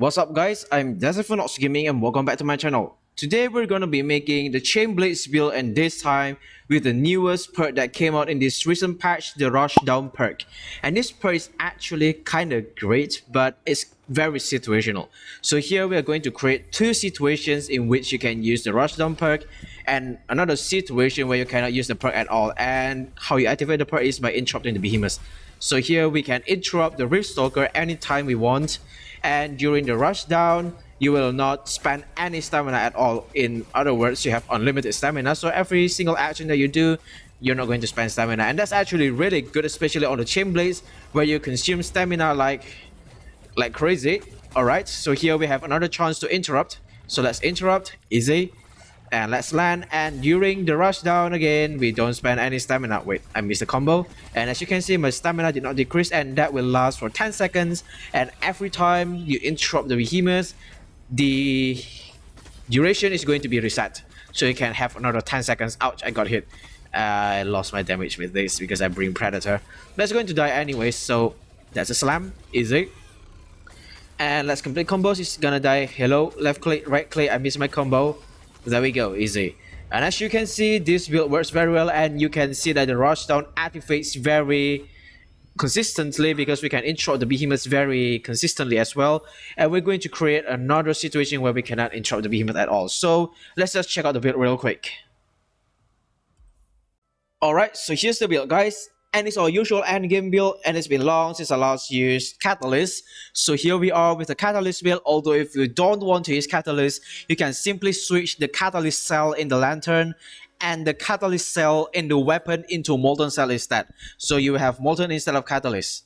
What's up guys, I'm DeatHInfernoXxGaming and welcome back to my channel. Today we're going to be making the ChainBlades build, and this time with the newest perk that came out in this recent patch, the RUSHDOWN Perk. And this perk is actually kinda great, but it's very situational. So here we are going to create two situations in which you can use the RUSHDOWN Perk, and another situation where you cannot use the perk at all. And how you activate the perk is by interrupting the behemoths. So here we can interrupt the Riftstalker anytime we want, and during the rushdown you will not spend any stamina at all. In other words, you have unlimited stamina, so every single action that you do, you're not going to spend stamina. And that's actually really good, especially on the ChainBlades where you consume stamina like crazy. Alright, so here we have another chance to interrupt, so let's interrupt, easy, and let's land. And during the rushdown again, we don't spend any stamina. Wait, I missed the combo, and as you can see my stamina did not decrease, and that will last for 10 seconds. And every time you interrupt the behemoth, the duration is going to be reset, so you can have another 10 seconds. Ouch, I got hit. I lost my damage with this because I bring Predator. That's going to die anyway, so that's a slam, easy. And let's complete combos. It's gonna die. Hello, left click, right click, I missed my combo. There we go, easy. And as you can see, this build works very well, and you can see that the rushdown activates very consistently because we can interrupt the behemoths very consistently as well. And we're going to create another situation where we cannot interrupt the behemoth at all. So let's just check out the build real quick. Alright, so here's the build guys, and it's our usual endgame build, and it's been long since I last used Catalyst. So here we are with the Catalyst build, although if you don't want to use Catalyst, you can simply switch the Catalyst cell in the lantern and the Catalyst cell in the weapon into Molten cell instead. So you have Molten instead of Catalyst.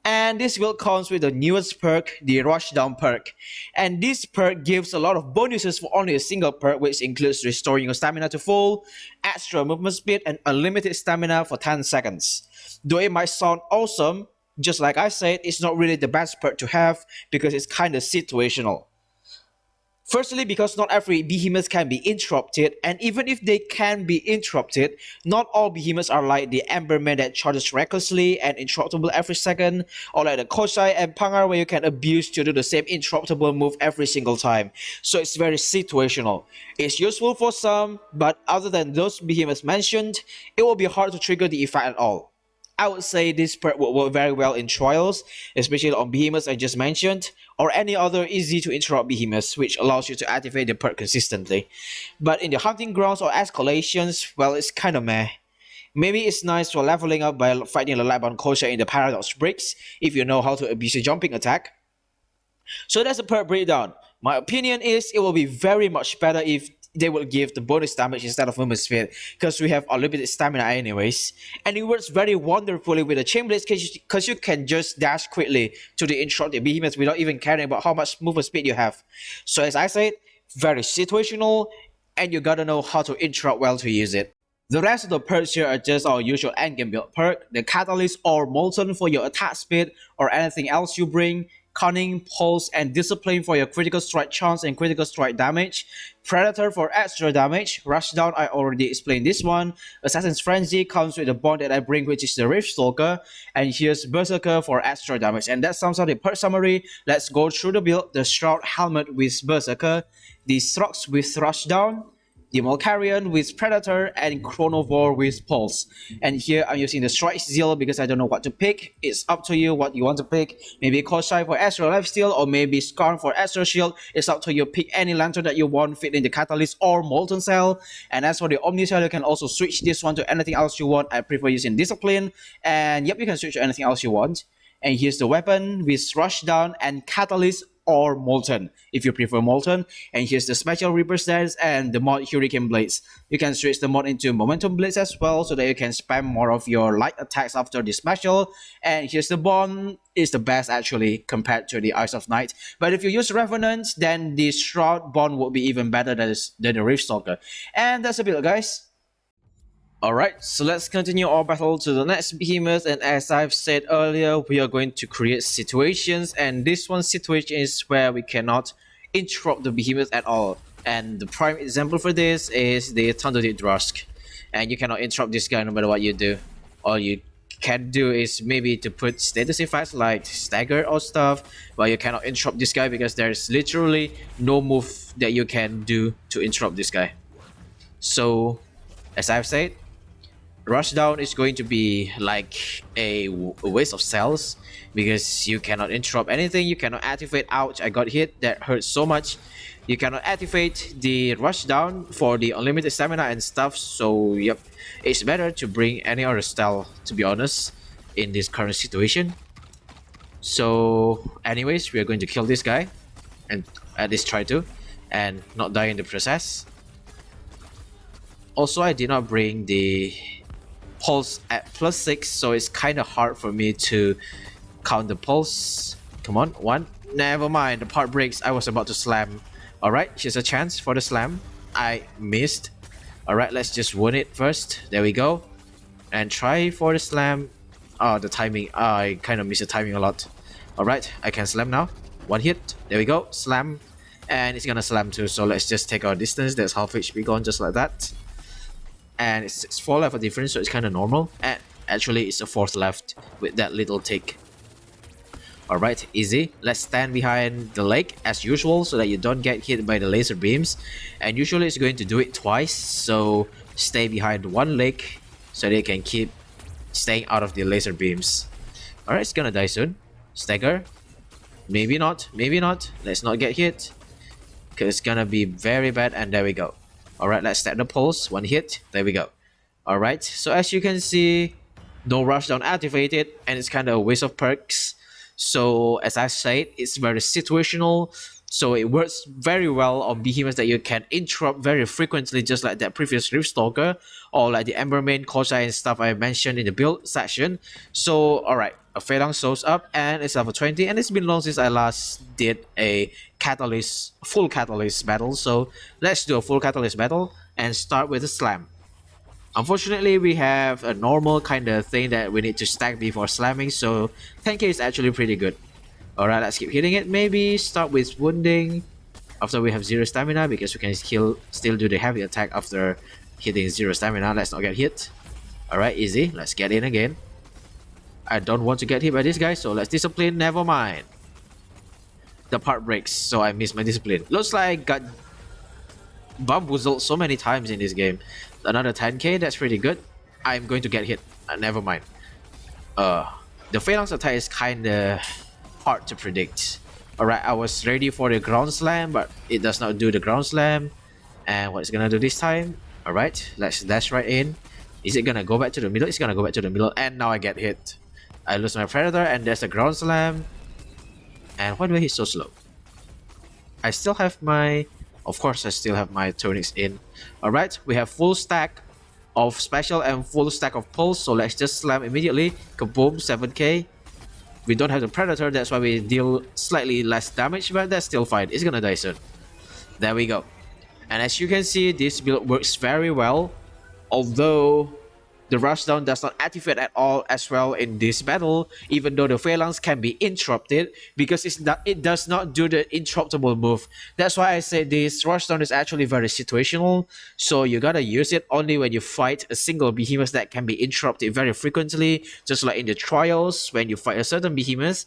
And this build comes with the newest perk, the RUSHDOWN Perk. And this perk gives a lot of bonuses for only a single perk, which includes restoring your stamina to full, extra movement speed, and unlimited stamina for 10 seconds. Though it might sound awesome, just like I said, it's not really the best perk to have because it's kinda situational. Firstly, because not every behemoth can be interrupted, and even if they can be interrupted, not all behemoths are like the Emberman that charges recklessly and interruptible every second, or like the Koshai and Pangar where you can abuse to do the same interruptible move every single time. So it's very situational. It's useful for some, but other than those behemoths mentioned, it will be hard to trigger the effect at all. I would say this perk will work very well in trials, especially on behemoths I just mentioned, or any other easy to interrupt behemoths, which allows you to activate the perk consistently. But in the hunting grounds or escalations, well, it's kinda meh. Maybe it's nice for leveling up by fighting the Lightbound Kosha in the Paradox Breaks, if you know how to abuse your jumping attack. So that's the perk breakdown. My opinion is it will be very much better if they will give the bonus damage instead of movement speed, because we have unlimited stamina anyways. And it works very wonderfully with the ChainBlades because you can just dash quickly to the interrupted behemoths without even caring about how much movement speed you have. So as I said, very situational, and you gotta know how to interrupt well to use it. The rest of the perks here are just our usual endgame build perk, the Catalyst or Molten for your attack speed or anything else you bring, Cunning, Pulse, and Discipline for your critical strike chance and critical strike damage, Predator for extra damage, Rushdown, I already explained this one, Assassin's Frenzy comes with the bond that I bring, which is the Riftstalker, and here's Berserker for extra damage. And that sums up the perk summary. Let's go through the build. The Shroud Helmet with Berserker, the Strux with Rushdown, the Malkarian with Predator, and Chronovore with Pulse. And here I'm using the Strike Zeal because I don't know what to pick. It's up to you what you want to pick. Maybe Koshai for extra lifesteal, or maybe Skarn for extra shield. It's up to you. Pick any lantern that you want, fit in the Catalyst or Molten Cell. And as for the Omni Cell, you can also switch this one to anything else you want. I prefer using Discipline. And yep, you can switch to anything else you want. And here's the weapon with Rushdown and Catalyst or Molten if you prefer Molten. And here's the special Reaper stance and the mod Hurricane Blades. You can switch the mod into Momentum Blades as well, so that you can spam more of your light attacks after the special. And here's the bond, is the best actually compared to the Eyes of Night. But if you use Revenant, then the Shroud bond would be even better than the Riftstalker. And that's a build guys. Alright, so let's continue our battle to the next behemoth, and as I've said earlier, we are going to create situations, and this one situation is where we cannot interrupt the behemoth at all. And the prime example for this is the Thunderdeep Drask. And you cannot interrupt this guy no matter what you do. All you can do is maybe to put status effects like stagger or stuff, but you cannot interrupt this guy because there's literally no move that you can do to interrupt this guy. So, as I've said, Rushdown is going to be like a waste of cells because you cannot interrupt anything, you cannot activate. Ouch, I got hit, that hurts so much. You cannot activate the Rushdown for the unlimited stamina and stuff, so yep, it's better to bring any other style, to be honest, in this current situation. So anyways, we are going to kill this guy, and at least try to, and not die in the process. Also, I did not bring the pulse at +6, so it's kind of hard for me to count the pulse. Come on, one. Never mind, the part breaks. I was about to slam. Alright, here's a chance for the slam. I missed. Alright, let's just wound it first. There we go. And try for the slam. Oh, the timing. I kind of missed the timing a lot. Alright, I can slam now. One hit. There we go. Slam. And it's gonna slam too, so let's just take our distance. There's half HP gone just like that. And it's 4 level difference, so it's kind of normal. And actually, it's a 4th left with that little tick. Alright, easy. Let's stand behind the lake as usual so that you don't get hit by the laser beams. And usually it's going to do it twice, so stay behind one lake so they can keep staying out of the laser beams. Alright, it's gonna die soon. Stagger. Maybe not, maybe not. Let's not get hit, because it's gonna be very bad. And there we go. Alright, let's start the pulse. One hit. There we go. Alright, so as you can see, no rushdown activated, and it's kind of a waste of perks. So as I said, it's very situational, so it works very well on behemoths that you can interrupt very frequently, just like that previous Riftstalker or like the Emberman, Korsai and stuff I mentioned in the build section. So alright, a Phalanx shows up and it's level 20, and it's been long since I last did a catalyst, full catalyst battle. So let's do a full catalyst battle and start with a slam. Unfortunately, we have a normal kind of thing that we need to stack before slamming, so 10k is actually pretty good. Alright, let's keep hitting it. Maybe start with wounding after we have 0 stamina, because we can still do the heavy attack after hitting 0 stamina. Let's not get hit. Alright, easy. Let's get in again. I don't want to get hit by this guy, so let's discipline. Never mind. The part breaks, so I missed my discipline. Looks like I got bamboozled so many times in this game. Another 10k, that's pretty good. I'm going to get hit. Never mind. The Phalanx attack is kinda hard to predict. Alright, I was ready for the ground slam, but it does not do the ground slam. And what it's gonna do this time? Alright, let's dash right in. Is it gonna go back to the middle? It's gonna go back to the middle, and now I get hit. I lose my predator, and there's a ground slam. And why do I hit so slow? I still have my... Of course, I still have my tonics in. Alright, we have full stack of special and full stack of pulse, so let's just slam immediately. Kaboom, 7k. We don't have the predator, that's why we deal slightly less damage, but that's still fine. It's gonna die soon. There we go. And as you can see, this build works very well, although the rushdown does not activate at all as well in this battle, even though the Phalanx can be interrupted, because it does not do the interruptible move. That's why I say this rushdown is actually very situational, so you gotta use it only when you fight a single behemoth that can be interrupted very frequently, just like in the trials when you fight a certain behemoth.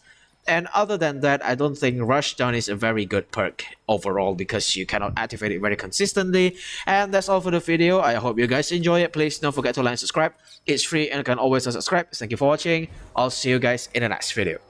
And other than that, I don't think Rushdown is a very good perk overall, because you cannot activate it very consistently. And that's all for the video. I hope you guys enjoy it. Please don't forget to like and subscribe. It's free and you can always subscribe. Thank you for watching. I'll see you guys in the next video.